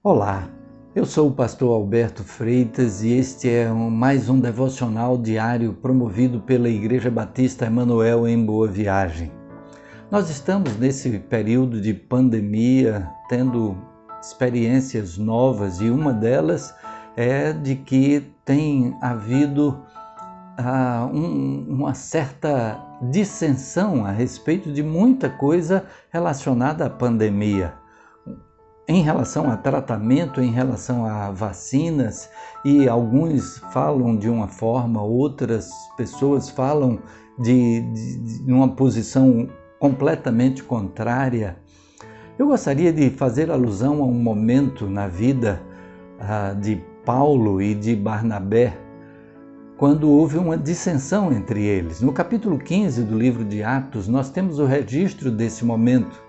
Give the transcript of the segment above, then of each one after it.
Olá, eu sou o pastor Alberto Freitas e este é mais um devocional diário promovido pela Igreja Batista Emanuel em Boa Viagem. Nós estamos nesse período de pandemia tendo experiências novas e uma delas é de que tem havido uma certa dissensão a respeito de muita coisa relacionada à pandemia. Em relação a tratamento, em relação a vacinas, e alguns falam de uma forma, outras pessoas falam de uma posição completamente contrária. Eu gostaria de fazer alusão a um momento na vida de Paulo e de Barnabé, quando houve uma dissensão entre eles. No capítulo 15 do livro de Atos, nós temos o registro desse momento.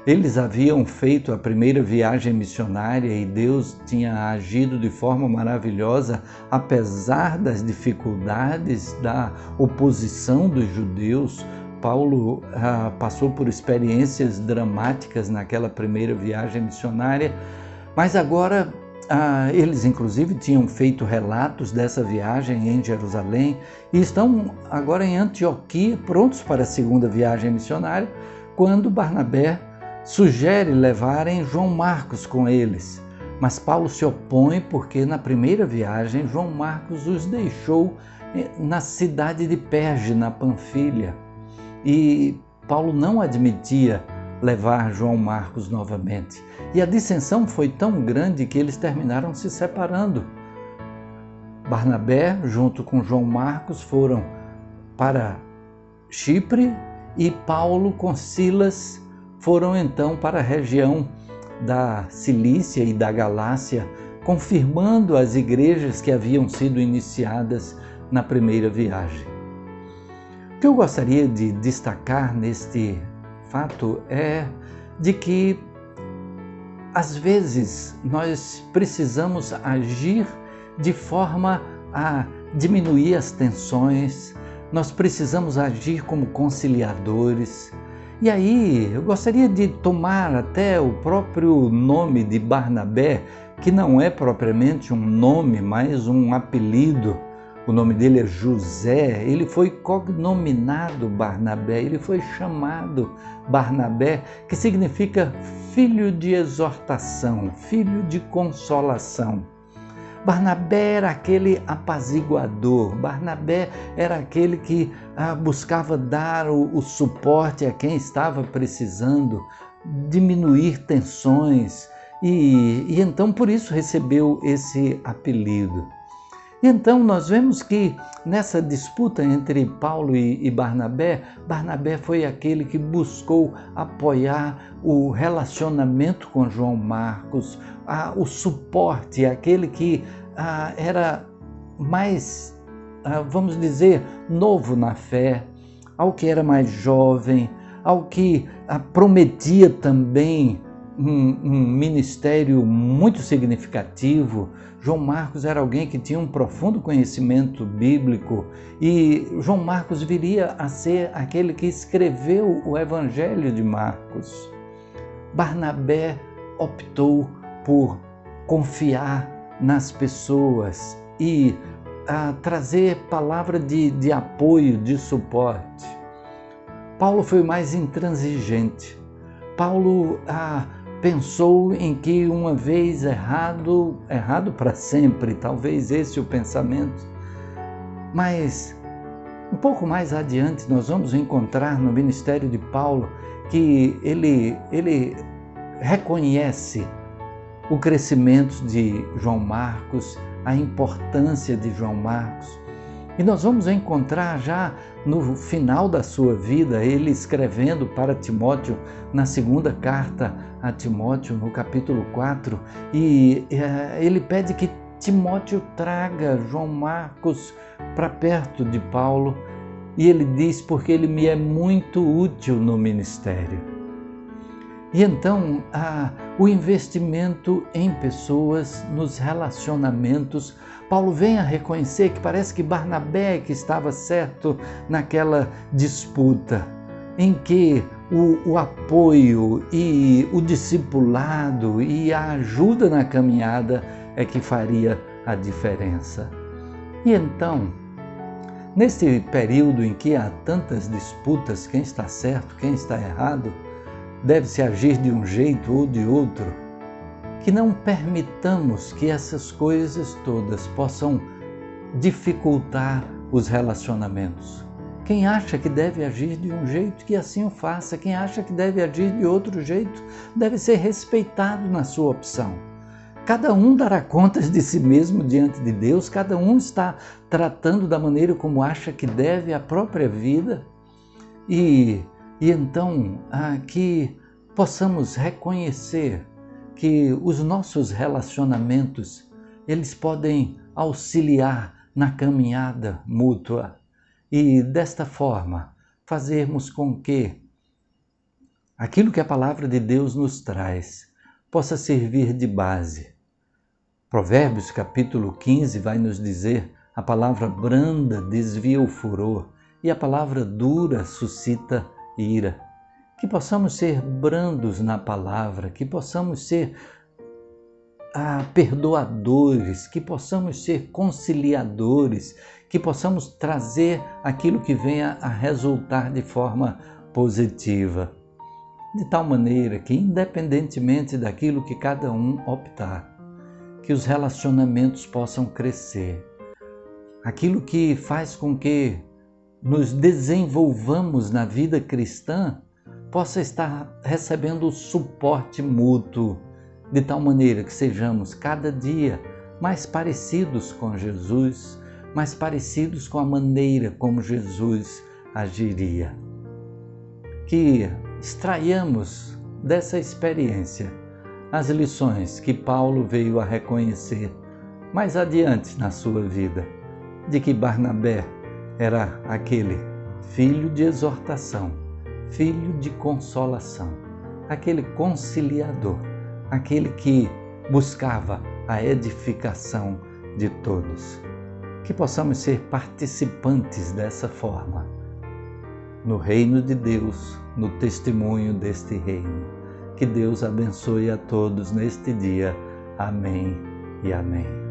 Eles haviam feito a primeira viagem missionária e Deus tinha agido de forma maravilhosa, apesar das dificuldades, da oposição dos judeus. Paulo passou por experiências dramáticas naquela primeira viagem missionária, mas agora eles inclusive tinham feito relatos dessa viagem em Jerusalém e estão agora em Antioquia, prontos para a segunda viagem missionária, quando Barnabé sugere levarem João Marcos com eles, mas Paulo se opõe porque na primeira viagem João Marcos os deixou na cidade de Perge, na Panfilha, e Paulo não admitia levar João Marcos novamente. E a dissensão foi tão grande que eles terminaram se separando. Barnabé, junto com João Marcos, foram para Chipre e Paulo com Silas foram então para a região da Cilícia e da Galácia, confirmando as igrejas que haviam sido iniciadas na primeira viagem. O que eu gostaria de destacar neste fato é de que, às vezes, nós precisamos agir de forma a diminuir as tensões, nós precisamos agir como conciliadores. E aí, eu gostaria de tomar até o próprio nome de Barnabé, que não é propriamente um nome, mas um apelido. O nome dele é José, ele foi cognominado Barnabé, ele foi chamado Barnabé, que significa filho de exortação, filho de consolação. Barnabé era aquele apaziguador, Barnabé era aquele que buscava dar o suporte a quem estava precisando, diminuir tensões e então por isso recebeu esse apelido. E então nós vemos que nessa disputa entre Paulo e Barnabé, Barnabé foi aquele que buscou apoiar o relacionamento com João Marcos, o suporte, aquele que era mais, vamos dizer, novo na fé, ao que era mais jovem, ao que prometia também um ministério muito significativo. João Marcos era alguém que tinha um profundo conhecimento bíblico e João Marcos viria a ser aquele que escreveu o Evangelho de Marcos. Barnabé optou por confiar nas pessoas e trazer palavra de apoio, de suporte. Paulo foi mais intransigente. Paulo pensou em que uma vez errado para sempre, talvez esse o pensamento. Mas um pouco mais adiante nós vamos encontrar no ministério de Paulo que ele reconhece o crescimento de João Marcos, a importância de João Marcos. E nós vamos encontrar já no final da sua vida, ele escrevendo para Timóteo, na segunda carta a Timóteo, no capítulo 4, e ele pede que Timóteo traga João Marcos para perto de Paulo, e ele diz, porque ele me é muito útil no ministério. E então, o investimento em pessoas, nos relacionamentos, Paulo vem a reconhecer que parece que Barnabé que estava certo naquela disputa, em que o apoio e o discipulado e a ajuda na caminhada é que faria a diferença. E então, nesse período em que há tantas disputas, quem está certo, quem está errado, deve-se agir de um jeito ou de outro, que não permitamos que essas coisas todas possam dificultar os relacionamentos. Quem acha que deve agir de um jeito, que assim o faça. Quem acha que deve agir de outro jeito, deve ser respeitado na sua opção. Cada um dará contas de si mesmo diante de Deus, cada um está tratando da maneira como acha que deve a própria vida. E então, que possamos reconhecer que os nossos relacionamentos, eles podem auxiliar na caminhada mútua. E desta forma, fazermos com que aquilo que a palavra de Deus nos traz possa servir de base. Provérbios capítulo 15 vai nos dizer: a palavra branda desvia o furor e a palavra dura suscita ira. Que possamos ser brandos na palavra, que possamos ser perdoadores, que possamos ser conciliadores, que possamos trazer aquilo que venha a resultar de forma positiva. De tal maneira que, independentemente daquilo que cada um optar, que os relacionamentos possam crescer. Aquilo que faz com que nos desenvolvamos na vida cristã possa estar recebendo o suporte mútuo, de tal maneira que sejamos cada dia mais parecidos com Jesus, mais parecidos com a maneira como Jesus agiria. Que extraiamos dessa experiência as lições que Paulo veio a reconhecer mais adiante na sua vida, de que Barnabé era aquele filho de exortação, filho de consolação, aquele conciliador, aquele que buscava a edificação de todos. Que possamos ser participantes dessa forma, no reino de Deus, no testemunho deste reino. Que Deus abençoe a todos neste dia. Amém e amém.